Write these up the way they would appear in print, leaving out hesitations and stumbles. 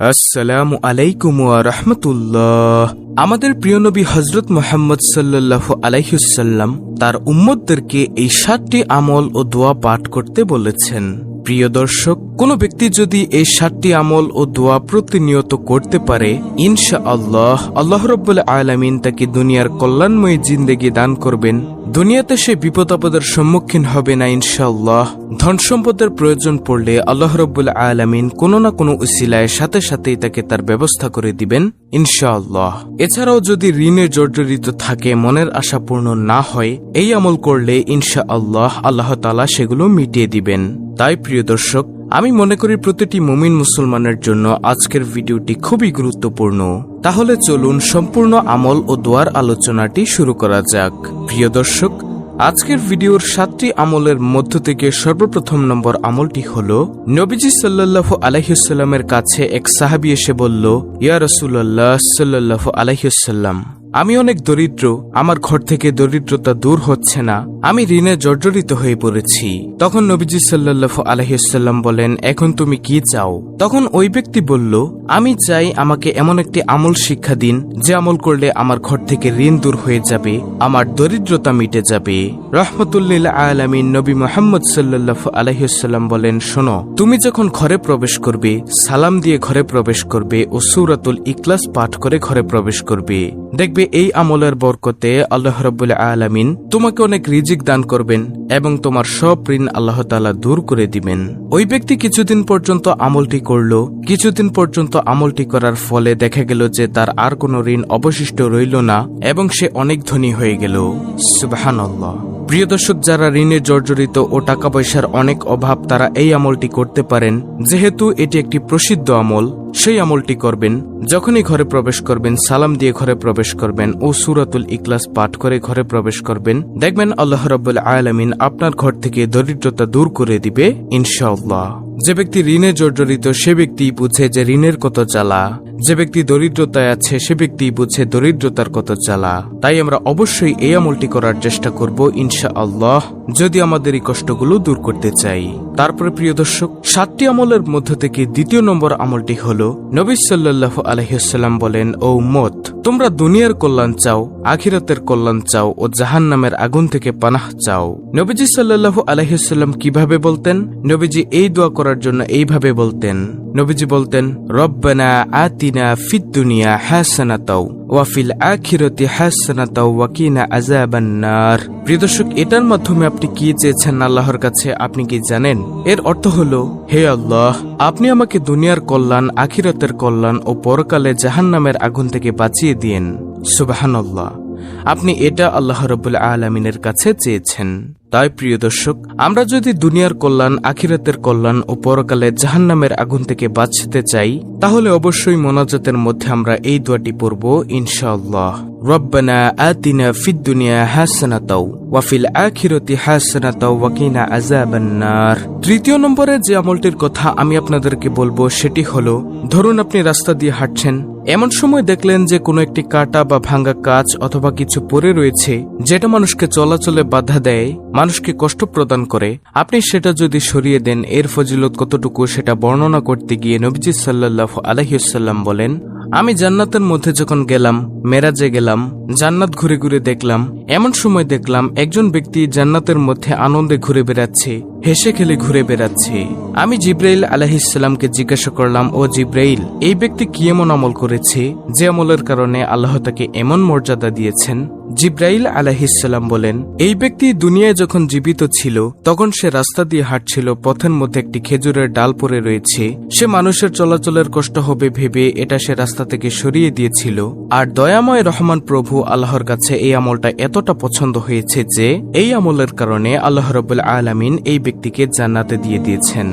আসসালামু আলাইকুম ওয়া রাহমাতুল্লাহ। আমাদের প্রিয় নবী হযরত মুহাম্মদ সাল্লাল্লাহু আলাইহি ওয়াসাল্লাম তার উম্মতদেরকে এই ৭টি আমল ও দোয়া পাঠ করতে বলেছেন। প্রিয় দর্শক, কোন ব্যক্তি যদি এই ৭টি আমল ও দোয়া প্রতিনিয়ত করতে পারে, ইনশাআল্লাহ আল্লাহ রাব্বুল আলামিন তাকে দুনিয়ার কল্যাণময় জিন্দেগি দান করবেন। দুনিয়াতে সে বিপদ আপদের সম্মুখীন হবে না ইনশাআল্লাহ। ধন সম্পদের প্রয়োজন পড়লে আল্লাহ রাব্বুল আলামিন কোনো না কোনো উসিলায় সাথে সাথেই তাকে তার ব্যবস্থা করে দিবেন ইনশাআল্লাহ। এছাড়াও যদি ঋণে জর্জরিত থাকে, মনের আশা পূর্ণ না হয়, এই আমল করলে ইনশাআল্লাহ আল্লাহ তাআলা সেগুলো মিটিয়ে দিবেন। তাই প্রিয় দর্শক, আমি মনে করি প্রতিটি মুমিন মুসলমানের জন্য আজকের ভিডিওটি খুবই গুরুত্বপূর্ণ। তাহলে চলুন সম্পূর্ণ আমল ও দোয়ার আলোচনাটি শুরু করা যাক। প্রিয় দর্শক, আজকের ভিডিওর ৭টি আমলের মধ্য থেকে সর্বপ্রথম নম্বর আমলটি হলো, নবীজি সাল্লাল্লাহু আলাইহি ওয়াসাল্লামের কাছে এক সাহাবী এসে বলল, ইয়া রাসূলুল্লাহ সাল্লাল্লাহু আলাইহি ওয়াসাল্লাম, আমি অনেক দরিদ্র, আমার ঘর থেকে দরিদ্রতা দূর হচ্ছে না, আমি ঋণে জর্জরিত হয়ে পড়েছি। তখন নবীজি সাল্লাল্লাহু আলাইহি ওয়াসাল্লাম বলেন, এখন তুমি কি চাও? তখন ওই ব্যক্তি বলল, আমি চাই আমাকে এমন একটি আমল শিক্ষা দিন যে আমল করলে আমার ঘর থেকে ঋণ দূর হয়ে যাবে, আমার দরিদ্রতা মিটে যাবে। রাহমাতুল্লিল আলামিন নবী মুহাম্মদ সাল্লাল্লাহু আলাইহি ওয়াসাল্লাম বলেন, শোনো, তুমি যখন ঘরে প্রবেশ করবে, সালাম দিয়ে ঘরে প্রবেশ করবে ও সূরাতুল ইখলাস পাঠ করে ঘরে প্রবেশ করবে। দেখবে এই আমলের বরকতে আল্লাহ রাব্বুল আলামিন তোমাকে অনেক রিজিক দান করবেন এবং তোমার সব ঋণ আল্লাহ তাআলা দূর করে দিবেন। ওই ব্যক্তি কিছুদিন পর্যন্ত আমলটি করলো। কিছুদিন পর্যন্ত আমলটি করার ফলে দেখা গেল যে তার আর কোনো ঋণ অবশিষ্ট রইল না এবং সে অনেক ধনী হয়ে গেল। সুবহানাল্লাহ। প্রিয় দর্শক, যারা ঋণে জর্জরিত ও টাকা পয়সার অনেক অভাব, তারা এই আমলটি করতে পারেন। যেহেতু এটি একটি প্রসিদ্ধ আমল, সেই আমলটি করবেন। যখনই ঘরে প্রবেশ করবেন, সালাম দিয়ে ঘরে প্রবেশ করবেন ও সূরাতুল ইখলাস পাঠ করে ঘরে প্রবেশ করবেন। দেখবেন আল্লাহ রাব্বুল আলামিন আপনার ঘর থেকে দরিদ্রতা দূর করে দিবে ইনশাআল্লাহ। যে ব্যক্তি ঋণে জর্জরিত সে ব্যক্তি বুঝে যে ঋণের কত জ্বালা। যে ব্যক্তি দরিদ্রতায় আছে সে ব্যক্তি বুঝে দরিদ্রতার কত জ্বালা। তাই আমরা অবশ্যই এই আমলটি করার চেষ্টা করব ইনশাআল্লাহ, যদি আমাদের এই কষ্টগুলো দূর করতে চাই। তারপরে প্রিয় দর্শক, ৭টি আমলের মধ্য থেকে দ্বিতীয় নম্বর আমলটি হলো, নবী সাল্লাল্লাহু আলাইহি ওয়াসাল্লাম বলেন, ও উম্মত, তোমরা দুনিয়ার কল্যাণ চাও, আখিরাতের কল্যাণ চাও ও জাহান্নামের আগুন থেকে পানাহ চাও। নবীজি সাল্লাল্লাহু আলাইহি ওয়াসাল্লাম কিভাবে বলতেন? নবীজি এই দোয়া করার জন্য এইভাবে বলতেন। নবীজি বলতেন, রব্বানা আতিনা ফিদ দুনিয়া হাসানাতাও ওয়া ফিল আখিরাতি হাসানাতাও ওয়া কিনা আযাবান নার। প্রিয় দর্শক, এটার মাধ্যমে আপনি কি চেয়েছেন আল্লাহর কাছে আপনি কি জানেন? এর অর্থ হলো, হে আল্লাহ, আপনি আমাকে দুনিয়ার কল্যাণ, আখিরাতের কল্যাণ ও পরকালে জাহান্নামের আগুন থেকে বাঁচিয়ে দিয়েন। সুবহানাল্লাহ। আপনি এটা আল্লাহ রাব্বুল আলামিনের কাছে চেয়েছেন। তাই প্রিয় দর্শক, আমরা যদি দুনিয়ার কল্যাণ, আখিরাতের কল্যাণ ও পরকালে জাহান্নামের আগুন থেকে বাঁচতে চাই, তাহলে অবশ্যই মোনাজাতের মধ্যে আমরা এই দোয়াটি পড়ব ইনশাআল্লাহ। রব্বানা আতিনা ফিদ দুনিয়া হাসানাতাও ওয়া ফিল আখিরাতি হাসানাতাও ওয়া কিনা আযাবান নার। তৃতীয় নম্বরে যে আমলটির কথা আমি আপনাদেরকে বলবো সেটি হলো, ধরুন আপনি রাস্তা দিয়ে হাঁটছেন, এমন সময় দেখলেন যে কোনো একটি কাটা বা ভাঙ্গা কাঁচ অথবা কিছু পড়ে রয়েছে যেটা মানুষকে চলাচলে বাধা দেয়, মানুষকে কষ্ট প্রদান করে। আপনি সেটা যদি সরিয়ে দেন, এর ফজিলত কতটুকু সেটা বর্ণনা করতে গিয়ে নবীজি সাল্লাল্লাহু আলাইহি ওয়াসাল্লাম বলেন, আমি জান্নাতের মধ্যে যখন গেলাম, মেরাজে গেলাম, জান্নাত ঘুরে ঘুরে দেখলাম, এমন সময় দেখলাম একজন ব্যক্তি জান্নাতের মধ্যে আনন্দে ঘুরে বেড়াচ্ছে, হেসে খেলে ঘুরে বেড়াচ্ছে। আমি জিব্রাইল আলাইহিস সালামকে জিজ্ঞাসা করলাম, ও জিব্রাইল, এই ব্যক্তি কি এমন আমল করেছে যে আমলের কারণে আল্লাহ তাকে এমন মর্যাদা দিয়েছেন? জিব্রাইল আলাইহিস সালাম বলেন, এই ব্যক্তি দুনিয়ায় যখন জীবিত ছিল তখন সে রাস্তা দিয়ে হাঁটছিল, পথের মধ্যে একটি খেজুরের ডাল পড়ে রয়েছে, সে মানুষের চলাচলের কষ্ট হবে ভেবে এটা সে রাস্তা থেকে সরিয়ে দিয়েছিল। আর দয়াময় রহমান প্রভু আল্লাহর কাছে এই আমলটা এতটা পছন্দ হয়েছে যে এই আমলের কারণে আল্লাহ রাব্বুল আলামিন এই ব্যক্তিকে জান্নাতে দিয়ে দিয়েছেন।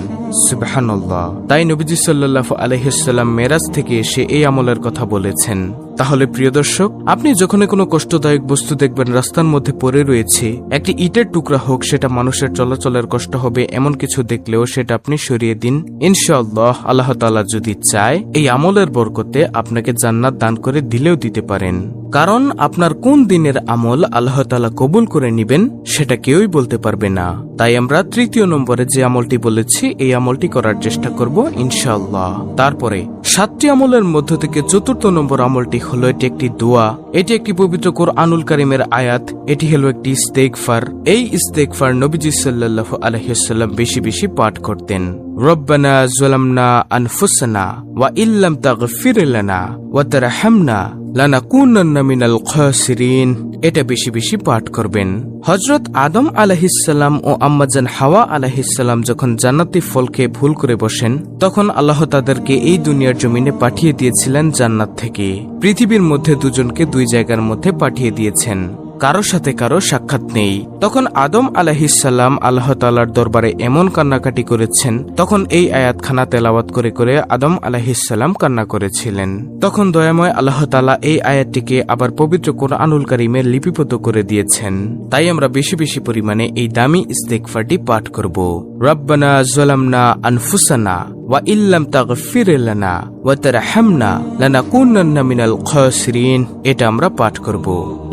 সুবহানাল্লাহ। তাই নবীজি সাল্লাল্লাহু আলাইহি ওয়াসাল্লাম মেরাজ থেকে এসে এই আমলের কথা বলেছেন। তাহলে প্রিয় দর্শক, আপনি যখন কোনো কষ্টদায়ক বস্তু দেখবেন রাস্তার মধ্যে পড়ে রয়েছে, একটি ইটের টুকরা হোক, সেটা মানুষের চলাচলের কষ্ট হবে এমন কিছু দেখলেও সেটা আপনি সরিয়ে দিন। ইনশাআল্লাহ আল্লাহ তাআলা যদি চায়, এই আমলের বরকতে আপনাকে জান্নাত দান করে দিলেও দিতে পারেন। কারণ আপনার কোন দিনের আমল আল্লাহ তাআলা কবুল করে নিবেন সেটা কেউই বলতে পারবে না। তাই আমরা তৃতীয় নম্বরে যে আমলটি বলেছি এই আমলটি করার চেষ্টা করব ইনশাআল্লাহ। তারপরে 7টি আমলের মধ্য থেকে চতুর্থ নম্বর আমলটি হলো এটি একটি দোয়া। এটি একটি পবিত্র কোরআনুল কারীমের আয়াত। এটি হলো একটি ইস্তেগফার। এই ইস্তেগফার নবীজি সাল্লাল্লাহু আলাইহি ওয়াসাল্লাম বেশি বেশি পাঠ করতেন। রব্বানা যালামনা আনফুসানা ওয়া ইল্লাম তাগফির লানা ওয়া তারহামনা লানাকুনান্না মিনাল খাসিরিন। এটা বেশি বেশি পাঠ করবেন। হযরত আদম আলাইহিসসালাম ও আম্মাজান হাওয়া আলাইহিসসালাম যখন জান্নাতি ফল খেয়ে ভুল করে বসেন, তখন আল্লাহ তাদেরকে এই দুনিয়ার জমিনে পাঠিয়ে দিয়েছিলেন জান্নাত থেকে। পৃথিবীর মধ্যে দুজনকে দুই জায়গার মধ্যে পাঠিয়ে দিয়েছেন, কারো সাথে কারো সাক্ষাৎ নেই। তখন আদম আলাইহিসসালাম আল্লাহ তাআলার দরবারে এমন কান্নাকাটি করেছেন, তখন এই আয়াতখানা তেলাওয়াত করে করে আদম আলাইহিসসালাম কান্না করেছিলেন। তখন দয়াময় আল্লাহ তাআলা এই আয়াতটিকে আবার পবিত্র কোরআনুল কারীমে লিপিবদ্ধ করে দিয়েছেন। তাই আমরা বেশি বেশি পরিমাণে এই দামি ইস্তেগফারটি পাঠ করব। রব্বানা যালামনা আনফুসানা ওয়া ইল্লাম তাগফির লানা ওয়া তারহামনা লানাকুনান্না মিনাল খাসিরিন। এটা আমরা পাঠ করব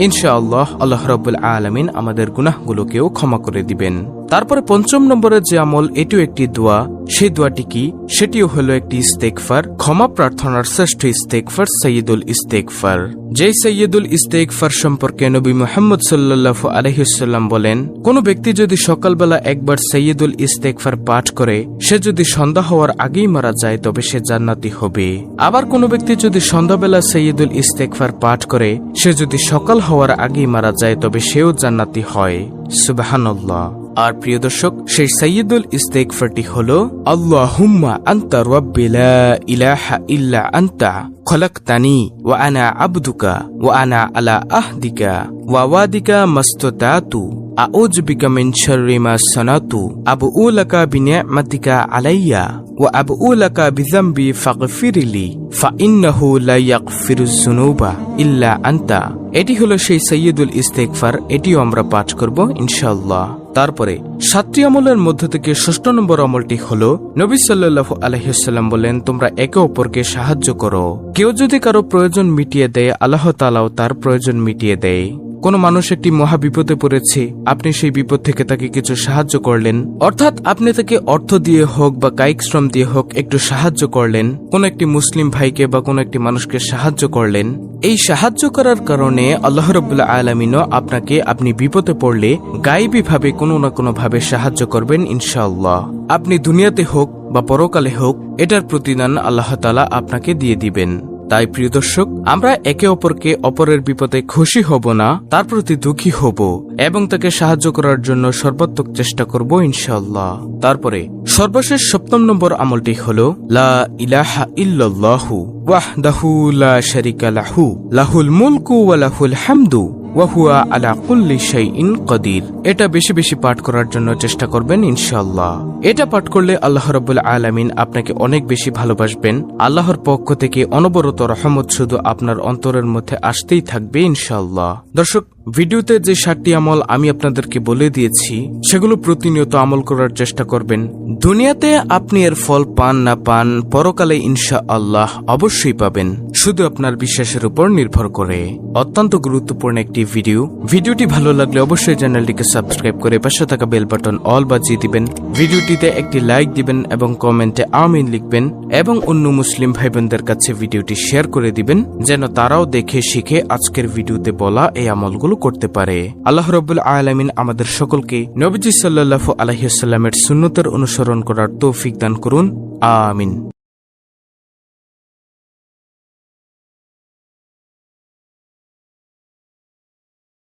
ইনশাআল্লাহ। আল্লাহ রাব্বুল আলামিন আমাদের গুনাহগুলোকেও ক্ষমা করে দিবেন। তারপরে 5ম নম্বরের যে আমল, এটিও একটি দোয়া। সেই দোয়াটি কি? সেটিও হলো একটি ইস্তেগফার। ক্ষমা প্রার্থনার শ্রেষ্ঠ ইস্তেগফার সাইয়্যিদুল ইস্তেগফার। যেই সাইয়্যিদুল ইস্তেগফার সম্পর্কে নবী মুহাম্মদ সাল্লাল্লাহু আলাইহি ওয়াসাল্লাম বলেন, কোন ব্যক্তি যদি সকালবেলা একবার সাইয়্যিদুল ইস্তেগফার পাঠ করে, সে যদি সন্ধ্যা হওয়ার আগেই মারা যায় তবে সে জান্নাতি হবে। আবার কোন ব্যক্তি যদি সন্ধ্যাবেলা সাইয়্যিদুল ইস্তেগফার পাঠ করে, সে যদি সকাল হওয়ার আগেই মারা যায় তবে সেও জান্নাতি হয়। সুবহানাল্লাহ। আর প্রিয় দর্শক, সেই সাইয়্যিদুল ইস্তেগফারটি হলো আল্লাহুম্মা আনতা রাব্বি লা ইলাহা ইল্লা আনতা খলাকতানি ওয়া আনা আবদুকা ওয়া আনা আলা আহদিকা ওয়া ওয়াদিকা মাসতাতু আউযু বিকা মিন শাররি মা সানাতু আবউ লাকা বিনি'মাতিকা আলাইয়া ওয়া আবউ লাকা বিযামবি ফাগফিরলি ফাইন্নাহু লা ইয়াগফিরুয যুনুবা ইল্লা আনতা। এটি হলো সেই সাইয়্যিদুল ইস্তেগফার। এটিও আমরা পাঠ করব ইনশাআল্লাহ। তারপরে 7টি আমলের মধ্য থেকে 6ষ্ঠ নম্বর আমলটি হলো, নবী সাল্লাল্লাহু আলাইহি ওয়াসাল্লাম বলেন, তোমরা একে অপরকে সাহায্য করো। কেউ যদি কারো প্রয়োজন মিটিয়ে দেয়, আল্লাহ তাআলাও তার প্রয়োজন মিটিয়ে দেয়। কোন মানুষ একটি মহা বিপদে পড়েছে, আপনি সেই বিপদ থেকে তাকে কিছু সাহায্য করলেন, অর্থাৎ আপনি তাকে অর্থ দিয়ে হোক বা কায়িক শ্রম দিয়ে হোক একটু সাহায্য করলেন। কোন একটি মুসলিম ভাইকে বা কোন একটি মানুষকে সাহায্য করলেন। এই সাহায্য করার কারণে আল্লাহ রাব্বুল আলামিনও আপনাকে আপনি বিপদে পড়লে গায়েবী ভাবে কোনো না কোনো ভাবে সাহায্য করবেন ইনশাআল্লাহ। আপনি দুনিয়াতে হোক বা পরকালে হোক, এটার প্রতিদান আল্লাহ তাআলা আপনাকে দিয়ে দিবেন। তাই প্রিয় দর্শক, আমরা একে অপরকে অপরের বিপদে খুশি হব না, তার প্রতি দুঃখী হব এবং তাকে সাহায্য করার জন্য সর্বাত্মক চেষ্টা করব ইনশাআল্লাহ। তারপরে সর্বশেষ 7ম নম্বর আমলটি হলো লা ইলাহা ইল্লাল্লাহু ওয়াহদাহু লা শারীকা লাহু লাহুল মুলকু ওয়া লাহুল হামদু ওয়া হুয়া আলা কুল্লি শাইইন কাদির। এটা বেশি বেশি পাঠ করার জন্য চেষ্টা করবেন ইনশাআল্লাহ। এটা পাঠ করলে আল্লাহ রাব্বুল আলামিন আপনাকে অনেক বেশি ভালোবাসবেন। আল্লাহর পক্ষ থেকে অনবরত রহমত শুধু আপনার অন্তরের মধ্যে আসতেই থাকবে ইনশাআল্লাহ। দর্শক, ভিডিওতে যে 7টি আমল আমি আপনাদেরকে বলে দিয়েছি, সেগুলো প্রতিনিয়ত আমল করার চেষ্টা করবেন। দুনিয়াতে আপনি এর ফল পান না পান, পরকালে ইনশাআল্লাহ অবশ্যই পাবেন, শুধু আপনার বিশ্বাসের উপর নির্ভর করে। অত্যন্ত গুরুত্বপূর্ণ একটি ভিডিওটি ভালো লাগলে অবশ্যই চ্যানেলটিকে সাবস্ক্রাইব করে পাশে থাকা বেল বাটন অল বাজিয়ে দিবেন। ভিডিওটিতে একটি লাইক দিবেন এবং কমেন্টে আমিন লিখবেন এবং অন্য মুসলিম ভাই বোনদের কাছে ভিডিওটি শেয়ার করে দিবেন, যেন তারাও দেখে শিখে আজকের ভিডিওতে বলা এই আমলগুলো করতে পারে। আল্লাহ রাব্বুল আলামিন আমাদের সকলকে নবীজি সাল্লাল্লাহু আলাইহি ওয়াসাল্লামের সুন্নতের অনুসরণ করার তৌফিক দান করুন। আমিন।